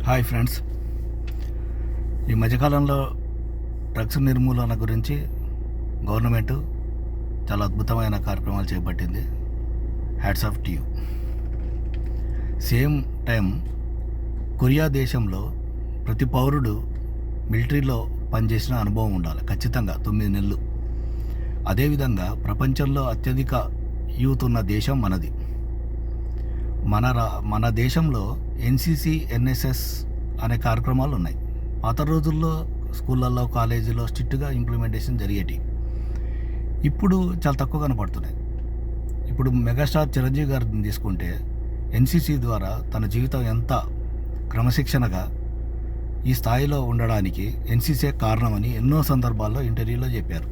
Hi friends, ఈ మధ్యకాలంలో drugs నిర్మూలన గురించి గవర్నమెంట్ చాలా అద్భుతమైన కార్యక్రమాలు చేపట్టింది. Hats off to you. Same time Korea దేశంలో ప్రతి పౌరుడు మిలిటరీలో పనిచేసిన అనుభవం ఉండాలి ఖచ్చితంగా 9 నెలలు. అదేవిధంగా ప్రపంచంలో అత్యధిక యూత్ ఉన్న దేశం మనది. మన దేశంలో ఎన్సిసి, ఎన్ఎస్ఎస్ అనే కార్యక్రమాలు ఉన్నాయి. పాత రోజుల్లో స్కూళ్ళల్లో, కాలేజీలో స్ట్రిక్ట్గా ఇంప్లిమెంటేషన్ జరిగేటి. ఇప్పుడు చాలా తక్కువ కనపడుతున్నాయి. ఇప్పుడు మెగాస్టార్ చిరంజీవి గారిని తీసుకుంటే ఎన్సిసి ద్వారా తన జీవితం ఎంత క్రమశిక్షణగా ఈ స్థాయిలో ఉండడానికి ఎన్సిసి కారణమని ఎన్నో సందర్భాల్లో ఇంటర్వ్యూలో చెప్పారు.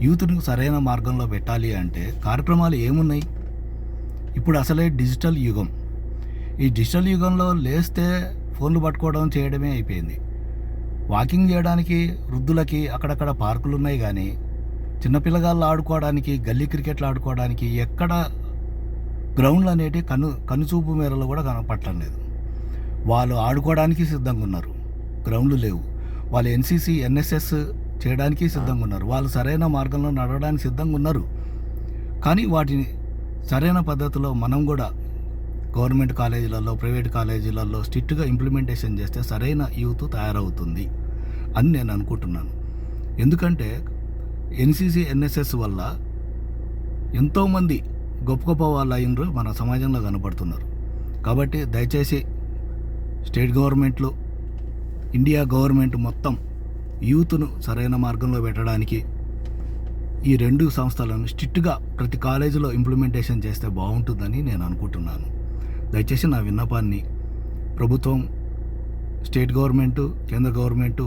యూత్ను సరైన మార్గంలో పెట్టాలి అంటే కార్యక్రమాలు ఏమున్నాయి? ఇప్పుడు అసలే డిజిటల్ యుగం. ఈ డిజిటల్ యుగంలో లేస్తే ఫోన్లు పట్టుకోవడం చేయడమే అయిపోయింది. వాకింగ్ చేయడానికి వృద్ధులకి అక్కడక్కడ పార్కులు ఉన్నాయి, కానీ చిన్నపిల్లగాళ్ళు ఆడుకోవడానికి, గల్లీ క్రికెట్లు ఆడుకోవడానికి ఎక్కడ గ్రౌండ్లు అనేవి కనుచూపు మేరలో కూడా కనపడటం లేదు. వాళ్ళు ఆడుకోవడానికి సిద్ధంగా ఉన్నారు, గ్రౌండ్లు లేవు. వాళ్ళు ఎన్సిసి, ఎన్ఎస్ఎస్ చేయడానికి సిద్ధంగా ఉన్నారు, వాళ్ళు సరైన మార్గంలో నడవడానికి సిద్ధంగా ఉన్నారు. కానీ వాటిని సరైన పద్ధతిలో మనం కూడా గవర్నమెంట్ కాలేజీలలో, ప్రైవేట్ కాలేజీలలో స్ట్రిక్ట్గా ఇంప్లిమెంటేషన్ చేస్తే సరైన యూత్ తయారవుతుంది అని నేను అనుకుంటున్నాను. ఎందుకంటే ఎన్సిసి, ఎన్ఎస్ఎస్ వల్ల ఎంతోమంది గొప్ప గొప్ప వాళ్ళు అయినరు మన సమాజంలో కనపడుతున్నారు. కాబట్టి దయచేసి స్టేట్ గవర్నమెంట్లు, ఇండియా గవర్నమెంట్ మొత్తం యూత్ను సరైన మార్గంలో పెట్టడానికి ఈ 2 సంస్థలను స్ట్రిక్ట్గా ప్రతి కాలేజీలో ఇంప్లిమెంటేషన్ చేస్తే బాగుంటుందని నేను అనుకుంటున్నాను. దయచేసి నా విన్నపాన్ని ప్రభుత్వం, స్టేట్ గవర్నమెంటు, కేంద్ర గవర్నమెంటు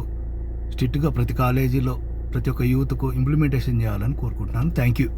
స్ట్రిక్ట్గా ప్రతి కాలేజీలో ప్రతి ఒక్క యూత్కు ఇంప్లిమెంటేషన్ చేయాలని కోరుకుంటున్నాను. Thank you.